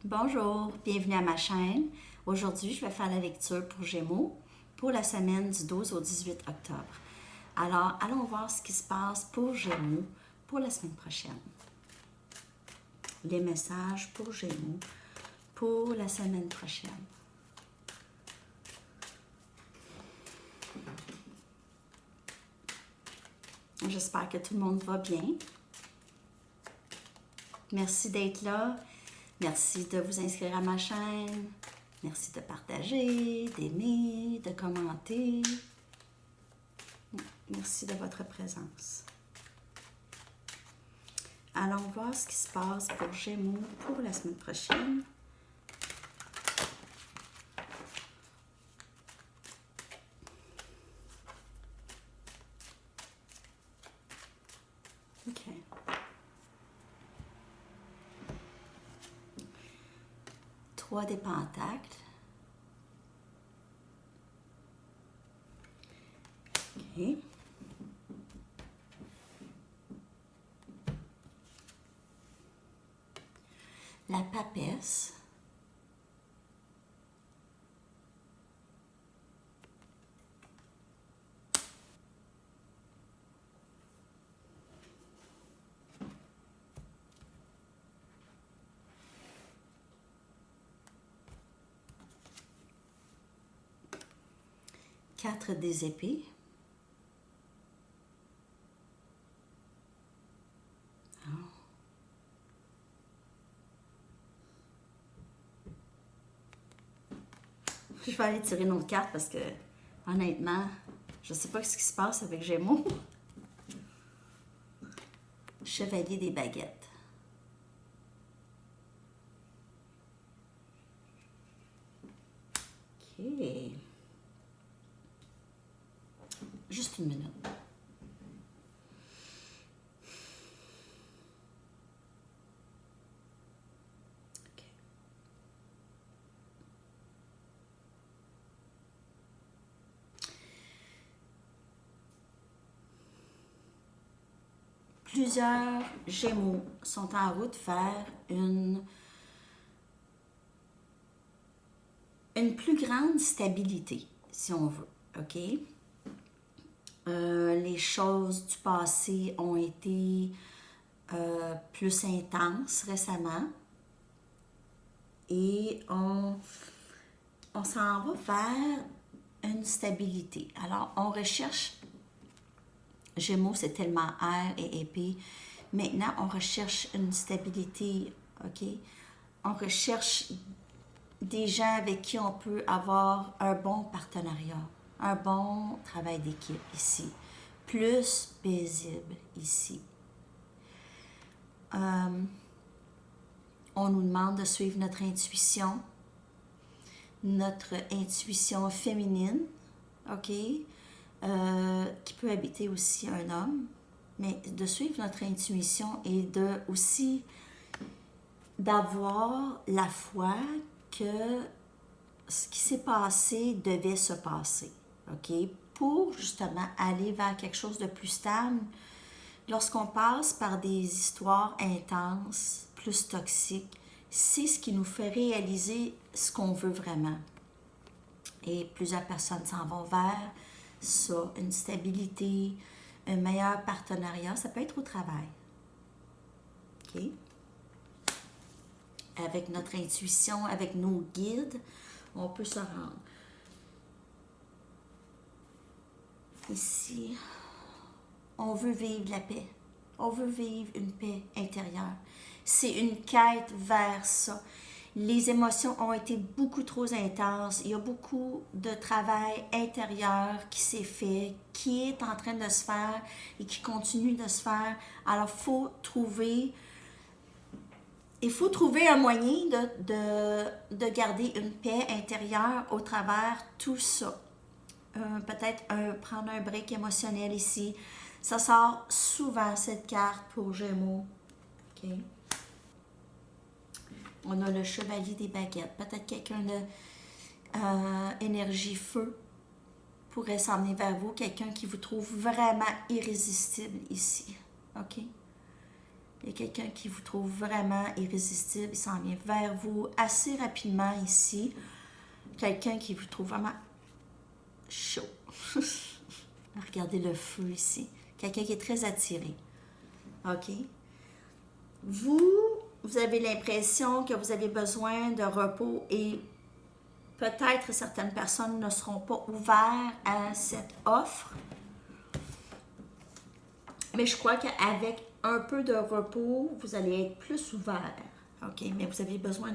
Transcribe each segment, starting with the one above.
Bonjour, bienvenue à ma chaîne. Aujourd'hui, je vais faire la lecture pour Gémeaux pour la semaine du 12 au 18 octobre. Alors, allons voir ce qui se passe pour Gémeaux pour la semaine prochaine. Les messages pour Gémeaux pour la semaine prochaine. J'espère que tout le monde va bien. Merci d'être là. Merci de vous inscrire à ma chaîne. Merci de partager, d'aimer, de commenter. Merci de votre présence. Allons voir ce qui se passe pour Gémeaux pour la semaine prochaine. OK. Trois des pentacles. OK. La papesse. Quatre des épées. Je vais aller tirer une autre carte parce que, honnêtement, je ne sais pas ce qui se passe avec Gémeaux. Chevalier des baguettes. OK. Juste une minute. OK. Plusieurs Gémeaux sont en route vers une plus grande stabilité, si on veut. OK? Les choses du passé ont été plus intenses récemment et on s'en va vers une stabilité. Alors, on recherche, Gémeaux, c'est tellement air et épée. Maintenant, on recherche une stabilité, OK? On recherche des gens avec qui on peut avoir un bon partenariat, un bon travail d'équipe ici, plus paisible ici. On nous demande de suivre notre intuition féminine, OK, qui peut habiter aussi un homme, mais de suivre notre intuition et aussi d'avoir la foi que ce qui s'est passé devait se passer, OK, pour justement aller vers quelque chose de plus stable. Lorsqu'on passe par des histoires intenses, plus toxiques, c'est ce qui nous fait réaliser ce qu'on veut vraiment. Et plusieurs personnes s'en vont vers ça, une stabilité, un meilleur partenariat. Ça peut être au travail. OK? Avec notre intuition, avec nos guides, on peut se rendre. Ici, on veut vivre la paix. On veut vivre une paix intérieure. C'est une quête vers ça. Les émotions ont été beaucoup trop intenses. Il y a beaucoup de travail intérieur qui s'est fait, qui est en train de se faire et qui continue de se faire. Alors, il faut trouver un moyen de garder une paix intérieure au travers tout ça. Peut-être prendre un break émotionnel ici. Ça sort souvent, cette carte, pour Gémeaux. OK? On a le chevalier des baguettes. Peut-être quelqu'un de énergie feu pourrait s'emmener vers vous. Quelqu'un qui vous trouve vraiment irrésistible ici. OK? Il y a quelqu'un qui vous trouve vraiment irrésistible. Il s'en vient vers vous assez rapidement ici. Quelqu'un qui vous trouve vraiment chaud. Regardez le feu ici. Quelqu'un qui est très attiré. OK? Vous avez l'impression que vous avez besoin de repos et peut-être certaines personnes ne seront pas ouvertes à cette offre. Mais je crois qu'avec un peu de repos, vous allez être plus ouvert. OK? Mais vous avez besoin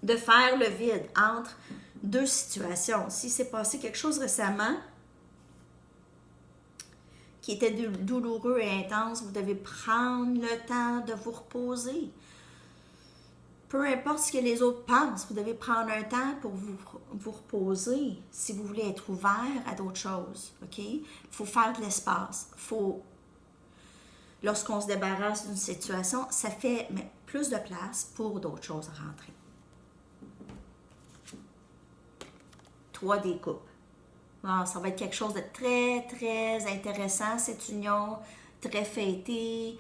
de faire le vide entre deux situations. Si s'est passé quelque chose récemment qui était douloureux et intense, vous devez prendre le temps de vous reposer. Peu importe ce que les autres pensent, vous devez prendre un temps pour vous reposer si vous voulez être ouvert à d'autres choses. OK? Il faut faire de l'espace. Lorsqu'on se débarrasse d'une situation, ça fait plus de place pour d'autres choses à rentrer. 3 des coupes. Bon, ça va être quelque chose de très, très intéressant, cette union, très fêtée.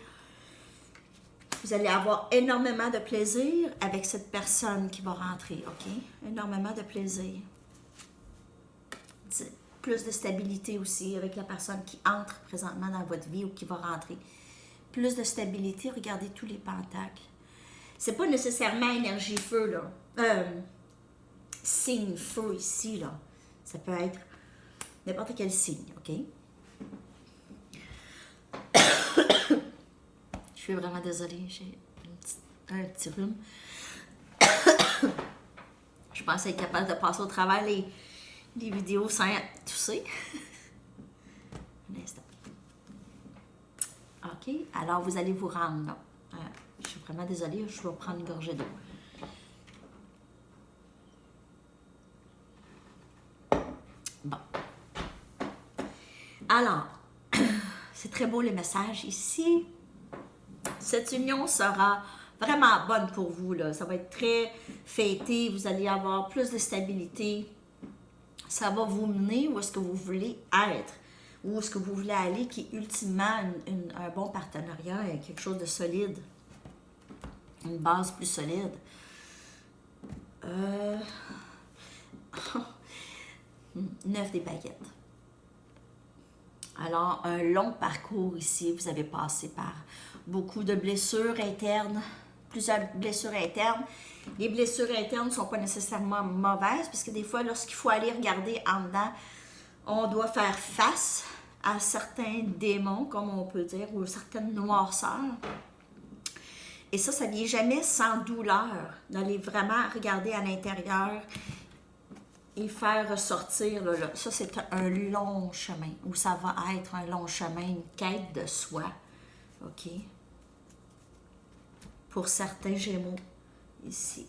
Vous allez avoir énormément de plaisir avec cette personne qui va rentrer, OK? Énormément de plaisir. Plus de stabilité aussi avec la personne qui entre présentement dans votre vie ou qui va rentrer. Plus de stabilité, regardez tous les pentacles. C'est pas nécessairement énergie feu, là. Signe feu ici, là. Ça peut être n'importe quel signe, OK? Je suis vraiment désolée, j'ai un petit rhume. Je pense être capable de passer au travers les vidéos sans tousser. Un instant. OK, alors vous allez vous rendre là. Je suis vraiment désolée, je vais prendre une gorgée d'eau. Bon. Alors, c'est très beau les messages ici. Cette union sera vraiment bonne pour vous, là. Ça va être très fêté, vous allez avoir plus de stabilité. Ça va vous mener où est-ce que vous voulez être, où est-ce que vous voulez aller, qui est ultimement un bon partenariat, quelque chose de solide, une base plus solide. 9 des baguettes. Alors, un long parcours ici, vous avez passé par beaucoup de blessures internes, plusieurs blessures internes. Les blessures internes ne sont pas nécessairement mauvaises, parce que des fois, lorsqu'il faut aller regarder en dedans, on doit faire face à certains démons, comme on peut dire, ou certaines noirceurs. Et ça ne vient jamais sans douleur, d'aller vraiment regarder à l'intérieur et faire ressortir, là. Ça c'est un long chemin, ou ça va être un long chemin, une quête de soi, OK? Pour certains Gémeaux, ici.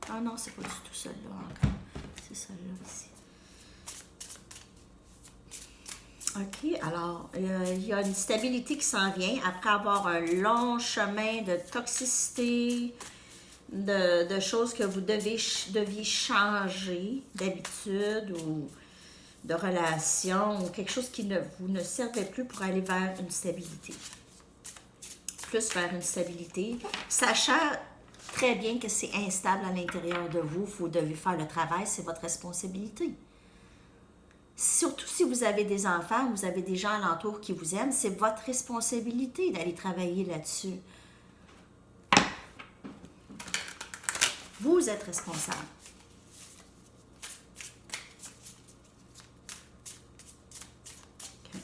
Ah non, c'est pas du tout celle-là encore, c'est celle-là ici. OK, alors, il y a une stabilité qui s'en vient après avoir un long chemin de toxicité, de choses que vous deviez changer d'habitude ou de relation, ou quelque chose qui vous ne servait plus pour aller vers une stabilité. Plus vers une stabilité, sachant très bien que c'est instable à l'intérieur de vous, vous devez faire le travail, c'est votre responsabilité. Surtout si vous avez des enfants, vous avez des gens alentour qui vous aiment, c'est votre responsabilité d'aller travailler là-dessus. Vous êtes responsable. Okay.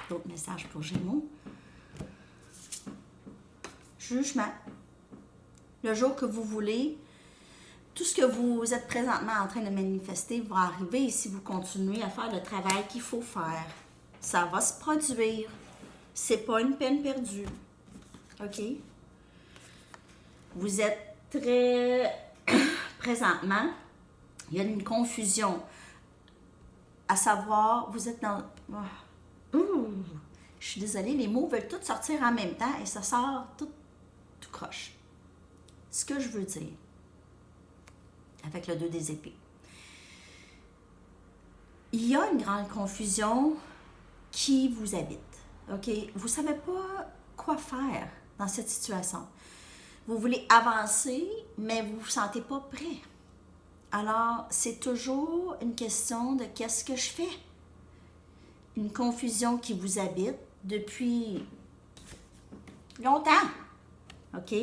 D'autres messages pour Gémeaux. Jugement. Le jour que vous voulez, tout ce que vous êtes présentement en train de manifester va arriver si vous continuez à faire le travail qu'il faut faire. Ça va se produire. C'est pas une peine perdue. OK? Vous êtes très... Présentement, il y a une confusion. À savoir, vous êtes dans... je suis désolée, les mots veulent tous sortir en même temps et ça sort tout croche. Ce que je veux dire, avec le 2 des épées, il y a une grande confusion qui vous habite. OK? Vous ne savez pas quoi faire dans cette situation. Vous voulez avancer, mais vous ne vous sentez pas prêt. Alors, c'est toujours une question de qu'est-ce que je fais? Une confusion qui vous habite depuis longtemps. OK?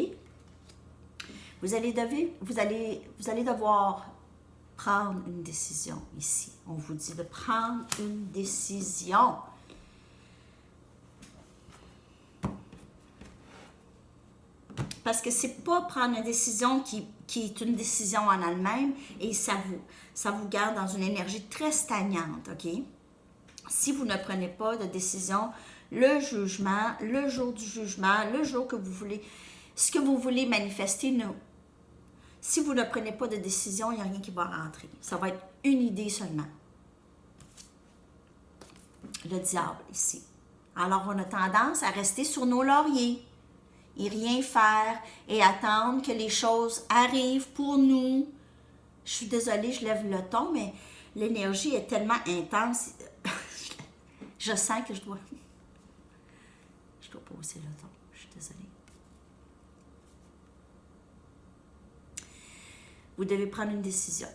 Vous allez devoir prendre une décision ici. On vous dit de prendre une décision. Parce que c'est pas prendre une décision qui est une décision en elle-même et ça vous garde dans une énergie très stagnante, OK? Si vous ne prenez pas de décision, le jugement, le jour du jugement, le jour que vous voulez, ce que vous voulez manifester, non. Si vous ne prenez pas de décision, il n'y a rien qui va rentrer. Ça va être une idée seulement. Le diable ici. Alors, on a tendance à rester sur nos lauriers et rien faire et attendre que les choses arrivent pour nous. Je suis désolée, je lève le ton, mais l'énergie est tellement intense. Je sens que je dois pas hausser le ton. Je suis désolée. Vous devez prendre une décision.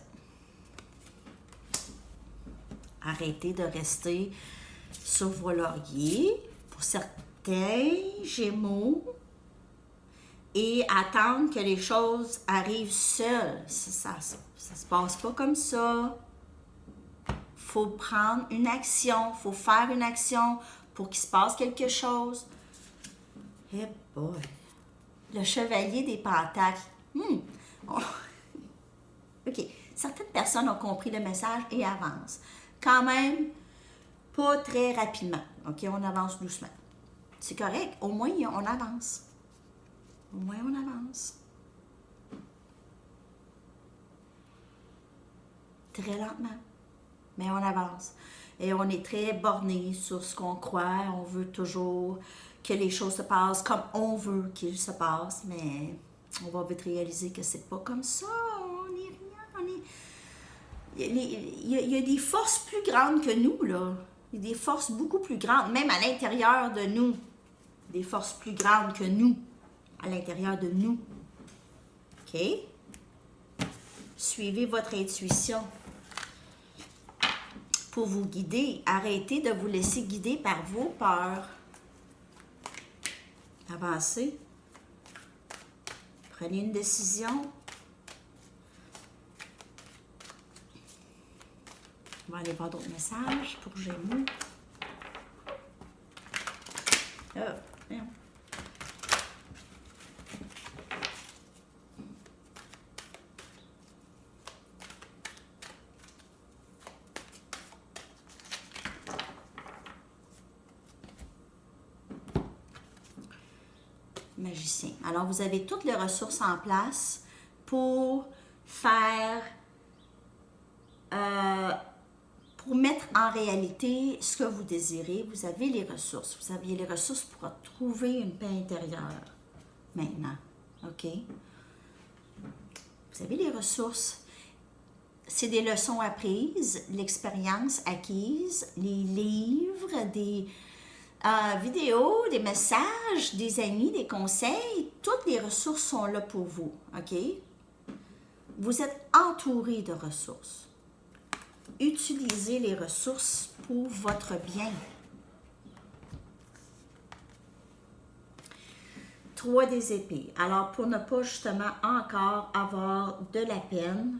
Arrêtez de rester sur vos lauriers pour certains Gémeaux et attendre que les choses arrivent seules. Ça se passe pas comme ça. Faut prendre une action, faut faire une action pour qu'il se passe quelque chose. Eh boy! Le chevalier des pentacles. OK. Certaines personnes ont compris le message et avancent. Quand même, pas très rapidement. OK, on avance doucement. C'est correct. Au moins, on avance. Au moins, on avance. Très lentement. Mais on avance. Et on est très borné sur ce qu'on croit. On veut toujours que les choses se passent comme on veut qu'ils se passent. Mais on va vite réaliser que c'est pas comme ça. On n'est rien. Il y a des forces plus grandes que nous, là. Il y a des forces beaucoup plus grandes, même à l'intérieur de nous. Des forces plus grandes que nous, à l'intérieur de nous. OK? Suivez votre intuition pour vous guider. Arrêtez de vous laisser guider par vos peurs. Avancez. Prenez une décision. On va aller voir d'autres messages pour Gémeaux. Merde. Magicien. Alors, vous avez toutes les ressources en place pour faire, pour mettre en réalité ce que vous désirez. Vous avez les ressources. Vous avez les ressources pour trouver une paix intérieure maintenant. OK? Vous avez les ressources. C'est des leçons apprises, l'expérience acquise, les livres, des vidéos, des messages, des amis, des conseils. Toutes les ressources sont là pour vous. OK? Vous êtes entouré de ressources. Utilisez les ressources pour votre bien. 3 des épées. Alors, pour ne pas justement encore avoir de la peine,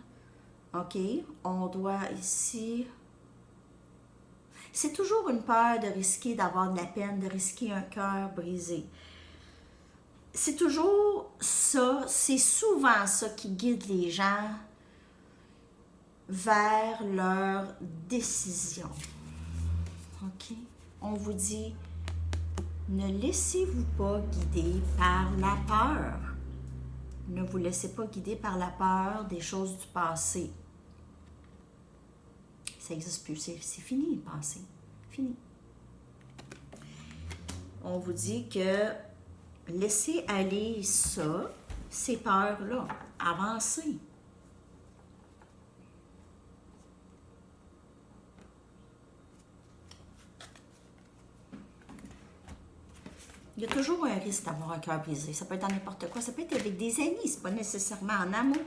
OK, on doit ici... C'est toujours une peur de risquer d'avoir de la peine, de risquer un cœur brisé. C'est toujours ça, c'est souvent ça qui guide les gens vers leur décision. OK? On vous dit, ne laissez-vous pas guider par la peur. Ne vous laissez pas guider par la peur des choses du passé. Ça n'existe plus, c'est fini le passé. Fini. On vous dit que laissez aller ça, ces peurs-là, avancez. Il y a toujours un risque d'avoir un cœur brisé. Ça peut être dans n'importe quoi. Ça peut être avec des amis, c'est pas nécessairement en amour.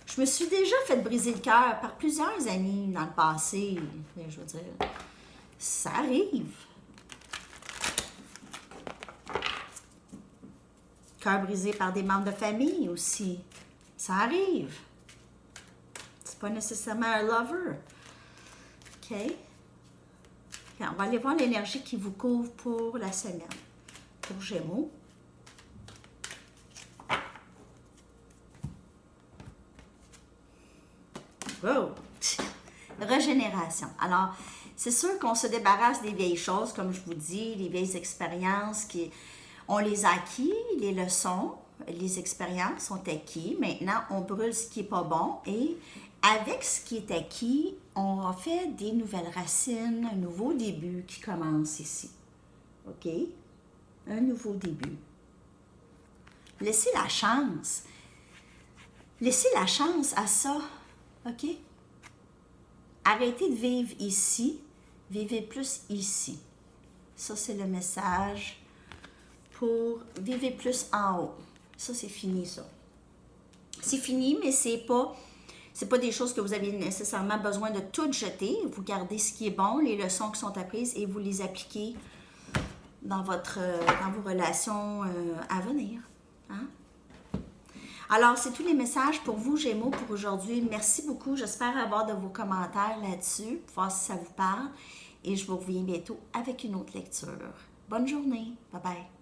Je me suis déjà fait briser le cœur par plusieurs amis dans le passé. Je veux dire, ça arrive. Cœur brisé par des membres de famille aussi. Ça arrive. C'est pas nécessairement un lover. OK? On va aller voir l'énergie qui vous couvre pour la semaine. Pour Gémeaux. Wow! Régénération. Alors, c'est sûr qu'on se débarrasse des vieilles choses, comme je vous dis, les vieilles expériences on les a acquis, les leçons, les expériences sont acquises. Maintenant, on brûle ce qui n'est pas bon et avec ce qui est acquis, on fait des nouvelles racines, un nouveau début qui commence ici. OK? Un nouveau début. Laissez la chance. Laissez la chance à ça. OK? Arrêtez de vivre ici. Vivez plus ici. Ça, c'est le message pour vivre plus en haut. Ça, c'est fini, ça. C'est fini, mais c'est pas des choses que vous avez nécessairement besoin de tout jeter. Vous gardez ce qui est bon, les leçons qui sont apprises et vous les appliquez dans vos relations à venir. Hein? Alors, c'est tous les messages pour vous, Gémeaux, pour aujourd'hui. Merci beaucoup. J'espère avoir de vos commentaires là-dessus, pour voir si ça vous parle. Et je vous reviens bientôt avec une autre lecture. Bonne journée. Bye bye.